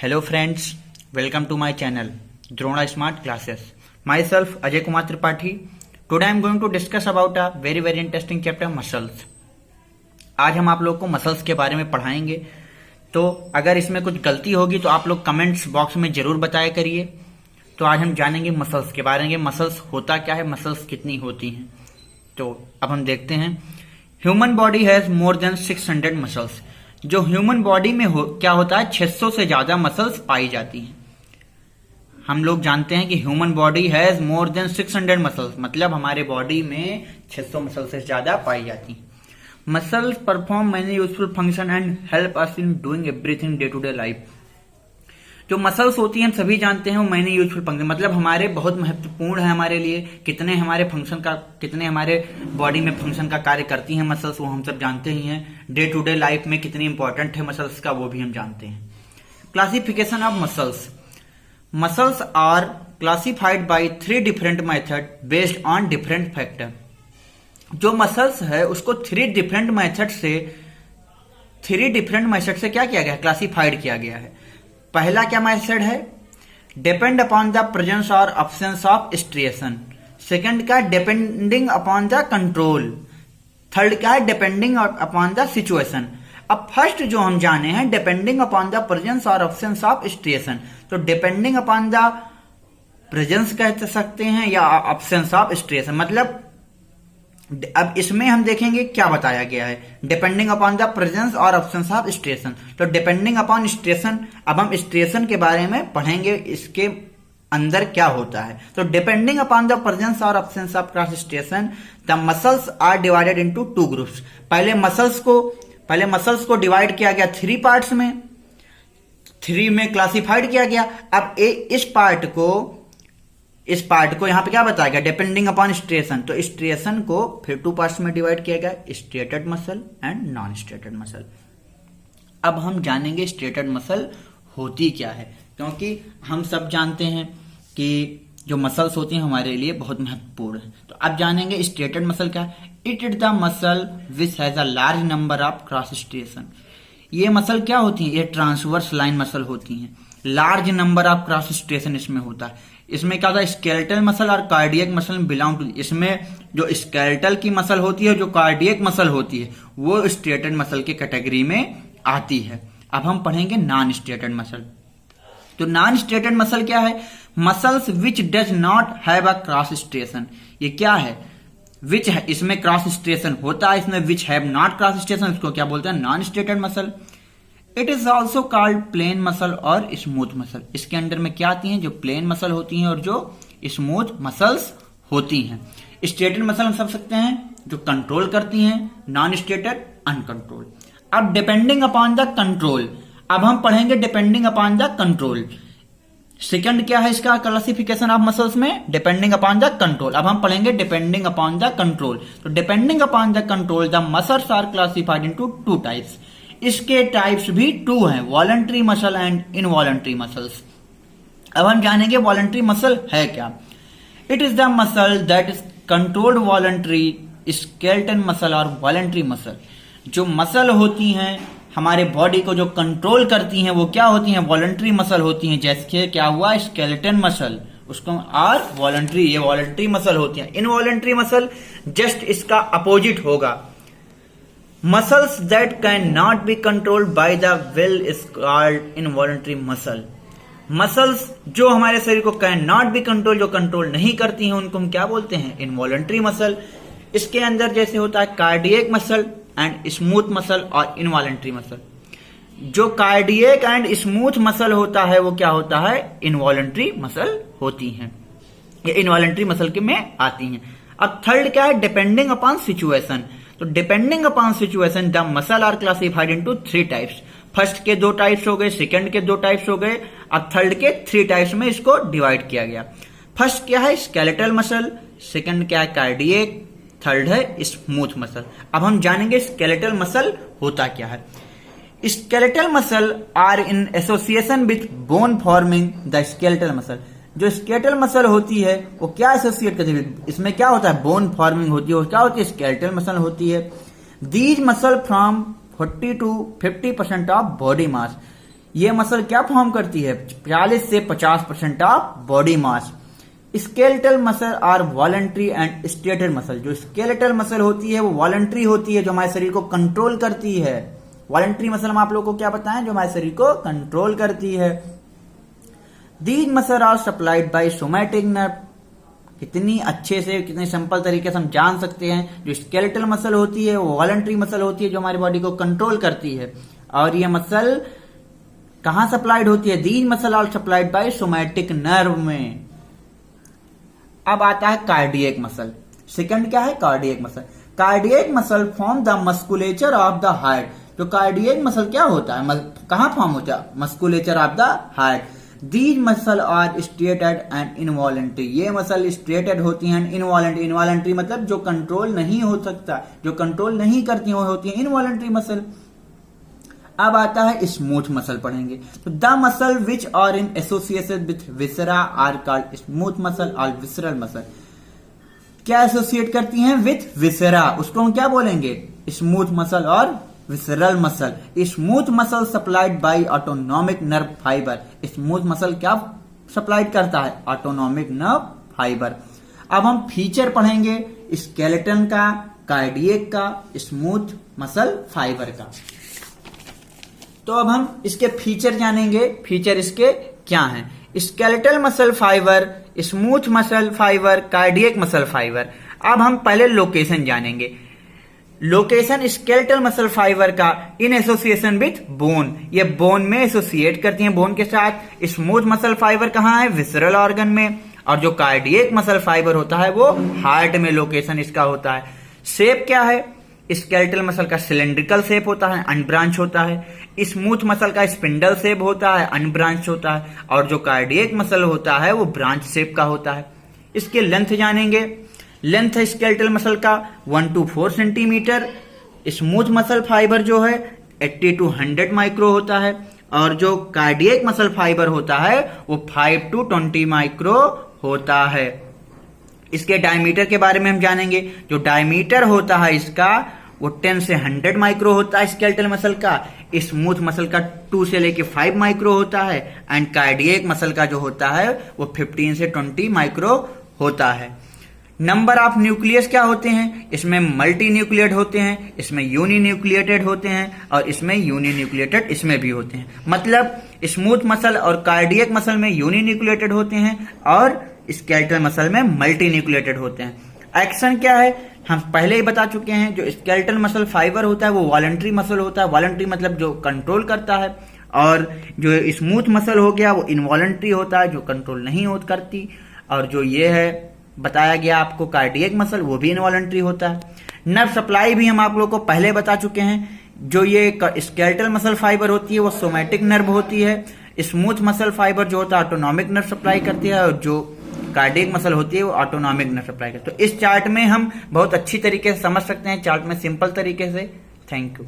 Hello friends, welcome to my channel Drona Smart Classes. Myself Ajay Kumar Tripathi. Today I am going to discuss about a very interesting chapter muscles. आज हम आप लोग को muscles के बारे में पढ़ाएंगे, तो अगर इसमें कुछ गलती होगी तो आप लोग कमेंट्स बॉक्स में जरूर बताया करिए। तो आज हम जानेंगे मसल्स के बारे में, मसल्स होता क्या है, मसल्स कितनी होती हैं। तो अब हम देखते हैं। Human body has more than 600 muscles. जो ह्यूमन बॉडी में क्या होता है, 600 से ज्यादा मसल्स पाई जाती हैं। हम लोग जानते हैं कि human body has more than 600 muscles, मतलब हमारे बॉडी में 600 मसल से ज्यादा पाई जाती हैं। Muscles perform many useful function and help us in doing everything day to day life. जो मसल्स होती हैं हम सभी जानते हैं, वो मेनी यूजफुल फंक्शन मतलब हमारे बहुत महत्वपूर्ण है हमारे लिए। कितने हमारे बॉडी में फंक्शन का कार्य करती हैं मसल्स, वो हम सब जानते ही हैं। डे टू डे लाइफ में कितनी इंपॉर्टेंट है मसल्स का, वो भी हम जानते हैं। Classification of muscles. Muscles are classified by 3 different method based on different factor. जो मसल्स है उसको 3 डिफरेंट मेथड से क्या किया गया है, क्लासिफाइड किया गया है। पहला क्या मेथड है, डिपेंड अपॉन द प्रेजेंस और अब्सेंस ऑफ स्ट्रिएशन। सेकंड का depending upon the control. Third का है डिपेंडिंग अपॉन द सिचुएशन। अब फर्स्ट जो हम जाने हैं, डिपेंडिंग अपॉन द प्रेजेंस और अब्सेंस ऑफ स्ट्रिएशन। तो डिपेंडिंग अपॉन द प्रेजेंस कह सकते हैं या अब्सेंस ऑफ स्ट्रिएशन। मतलब अब इसमें हम देखेंगे क्या बताया गया है, डिपेंडिंग अपॉन द प्रेजेंस और अब्सेंस ऑफ स्ट्रिएशन। तो डिपेंडिंग अपॉन स्ट्रिएशन, अब हम स्ट्रिएशन के बारे में पढ़ेंगे, इसके अंदर क्या होता है। तो डिपेंडिंग अपॉन द प्रेजेंस और absence of cross striation the muscles are divided into 2 groups. पहले मसल्स को डिवाइड किया गया 3 पार्ट्स में, 3 में क्लासिफाइड किया गया। अब इस पार्ट को यहां पे क्या बताया गया, डिपेंडिंग अपॉन स्ट्रिएशन। तो स्ट्रिएशन को फिर 2 पार्ट्स में डिवाइड किया गया, striated muscle and non striated muscle. अब हम जानेंगे स्ट्रेटेड मसल होती क्या है, क्योंकि हम सब जानते हैं कि जो मसल्स होती हैं हमारे लिए बहुत महत्वपूर्ण है। तो अब जानेंगे स्ट्रेटेड मसल क्या है। It is the muscle which has a large number of cross striation. ये मसल क्या होती है, ये ट्रांसवर्स लाइन मसल होती हैं। Large number of cross striation इसमें होता है। इसमें क्या होता है, स्केलेटल मसल और कार्डियक मसल बिलोंग टू। इसमें जो स्केलेटल की मसल होती है, जो कार्डियक मसल होती है, वो स्ट्रेटेड मसल की कैटेगरी में आती है। अब हम पढ़ेंगे नॉन स्ट्रेटेड मसल। तो नॉन स्ट्रेटेड मसल क्या है, muscles which does not have a cross striation. ये क्या है, विच है, इसमें क्रॉस स्ट्रिएशन होता है, इसमें which have not cross striation, इसको क्या बोलते हैं, non striated muscle. It is also called plain muscle और स्मूथ मसल। इसके अंडर में क्या आती हैं, जो प्लेन मसल होती हैं और जो स्मूथ मसल्स होती हैं। स्ट्रेटेड मसल हम समझ सकते हैं जो कंट्रोल करती हैं, नॉन स्ट्रेटेड अनकंट्रोल। अब डिपेंडिंग अपॉन द कंट्रोल, अब हम पढ़ेंगे depending upon the control. Second क्या है इसका क्लासिफिकेशन ऑफ मसल्स में, डिपेंडिंग अपॉन द कंट्रोल। अब हम पढ़ेंगे डिपेंडिंग अपॉन द कंट्रोल। तो depending upon the control the muscles are classified into 2 types. इसके टाइप्स भी 2 हैं, voluntary muscle and involuntary muscles. अब हम जानेंगे वॉलंटरी मसल है क्या। It is the muscle that is controlled voluntary skeletal muscle और वॉलंटरी मसल। जो मसल होती हैं हमारे बॉडी को जो कंट्रोल करती हैं, वो क्या होती हैं, वॉलंटरी मसल होती हैं। जैसे क्या हुआ, स्केलेटन मसल, उसको और वॉलंटरी, ये वॉलंटरी मसल होती हैं। इनवॉलंटरी मसल जस्ट इसका अपोजिट होगा। Muscles that can not be controlled by the will is called involuntary muscle. Muscles जो हमारे शरीर को कैन नॉट बी कंट्रोल, जो कंट्रोल नहीं करती हैं, उनको हम क्या बोलते हैं, इनवॉलंटरी मसल। इसके अंदर जैसे होता है cardiac muscle and smooth muscle और इनवॉलंटरी मसल। जो कार्डियक एंड स्मूथ मसल होता है वो क्या होता है, इनवॉलंटरी मसल होती हैं, ये इनवॉलंटरी मसल के में आती हैं। अब थर्ड क्या है, डिपेंडिंग अपॉन सिचुएशन। तो depending upon situation the muscle are classified into 3 types. First के 2 टाइप्स हो गए, सेकंड के 2 टाइप्स हो गए, अब थर्ड के 3 टाइप्स में इसको डिवाइड किया गया। फर्स्ट क्या है, स्केलेटल मसल, सेकंड क्या है, कार्डियक, थर्ड है स्मूथ मसल। अब हम जानेंगे स्केलेटल मसल होता क्या है। Skeletal muscle are in association with bone forming the skeletal muscle. जो स्केलेटल मसल होती है वो क्या एसोसिएट करती है, इसमें क्या होता है, बोन फॉर्मिंग होती है, वो क्या होती है, स्केलेटल मसल होती है। These muscle from 40 to 50% of body mass. ये मसल क्या फॉर्म करती है? 40 से 50% of body mass. Skeletal muscle are voluntary and stated muscle. जो स्केलेटल मसल होती है वो वॉलंटरी होती है, जो हमारे शरीर को कंट्रोल करती है। वॉलंटरी मसल हम आप लोगों को क्या बताएं? जो हमारे शरीर को कंट्रोल करती है। These muscle are supplied by somatic nerve. कितनी अच्छे से, कितने सिंपल तरीके से हम जान सकते हैं। जो स्केलेटल मसल होती है वो वॉलंटरी मसल होती है, जो हमारी बॉडी को कंट्रोल करती है। और ये मसल कहां सप्लाइड होती है? These muscle are supplied by somatic nerve में। अब आता है कार्डियक मसल। सेकंड क्या है? Cardiac muscle. Cardiac muscle form the musculature of the heart. जो कार्डियक मसल क्या होता है? कहां फॉर्म होता है? Musculature of the heart. These muscle are striated and involuntary. ये मसल स्ट्रेटेड होती हैं, इनवॉलेंट्री। इनवॉलेंट्री मतलब जो कंट्रोल नहीं हो सकता, जो कंट्रोल नहीं करती, वो होती है इनवॉलेंट्री मसल। अब आता है स्मूथ मसल पढ़ेंगे। तो the muscle which are in association with viscera are called smooth muscle और विसरल मसल। क्या एसोसिएट करती हैं? विथ विसरा, उसको हम क्या बोलेंगे? स्मूथ मसल और visceral muscle. Smooth muscle supplied by autonomic nerve fibre. Smooth muscle क्या सप्लाइड करता है? Autonomic nerve fibre. अब हम फीचर पढ़ेंगे स्केलेटन का, कार्डियक का, स्मूथ मसल फाइबर का। तो अब हम इसके फीचर जानेंगे। फीचर इसके क्या हैं? Skeletal muscle fibre, smooth muscle fibre, cardiac muscle fibre. अब हम पहले लोकेशन जानेंगे। लोकेशन स्केलेटल मसल फाइबर का इन एसोसिएशन विथ बोन। ये बोन में एसोसिएट करती हैं, बोन के साथ। स्मूथ मसल फाइबर कहां है? विसरल ऑर्गन में। और जो कार्डियक मसल फाइबर होता है वो हार्ट में लोकेशन इसका होता है। शेप क्या है? स्केलेटल मसल का सिलेंड्रिकल शेप होता है, अनब्रांच होता है। स्मूथ मसल का स्पिंडल शेप होता है, अनब्रांच होता है। और जो कार्डियक मसल होता है वो ब्रांच शेप का होता है। इसके लेंथ जानेंगे। लेंथ स्केलेटल मसल का 1 to 4 centimetre. Smooth muscle fibre जो है 80 to 100 माइक्रो होता है। और जो कार्डियक मसल फाइबर होता है वो 5 to 20 माइक्रो होता है। इसके डायमीटर के बारे में हम जानेंगे। जो डायमीटर होता है इसका वो 10 से 100 माइक्रो होता है स्केलेटल मसल का। स्मूथ मसल का 2 से लेके 5 माइक्रो होता है। एंड कार्डियक मसल का जो होता है वो 15 से 20 माइक्रो होता है। नंबर ऑफ न्यूक्लियस क्या होते हैं? इसमें मल्टी न्यूक्लिएट होते हैं, इसमें यूनि न्यूक्लिएटेड होते हैं, और इसमें यूनि न्यूक्लिएटेड इसमें भी होते हैं। मतलब स्मूथ मसल और कार्डियक मसल में यूनि न्यूक्लिएटेड होते हैं और स्केलेटल मसल में मल्टी न्यूक्लिएटेड होते हैं। एक्शन क्या है? हम पहले ही बता चुके हैं। जो स्केलेटल मसल फाइबर होता है वो वॉलंटरी मसल होता है। वॉलंटरी मतलब जो कंट्रोल करता है। और जो स्मूथ मसल हो गया वो इनवॉलंटरी होता है, जो कंट्रोल नहीं हो करती। और जो ये है बताया गया आपको कार्डियक मसल, वो भी इनवॉलंटरी होता है। नर्व सप्लाई भी हम आप लोगों को पहले बता चुके हैं। जो ये स्केलेटल मसल फाइबर होती है वो सोमैटिक नर्व होती है। स्मूथ मसल फाइबर जो होता है ऑटोनॉमिक नर्व सप्लाई करती है। और जो कार्डियक मसल होती है वो ऑटोनॉमिक नर्व सप्लाई करती है। तो इस चार्ट में हम बहुत अच्छी तरीके से समझ सकते हैं, चार्ट में सिंपल तरीके से। Thank you.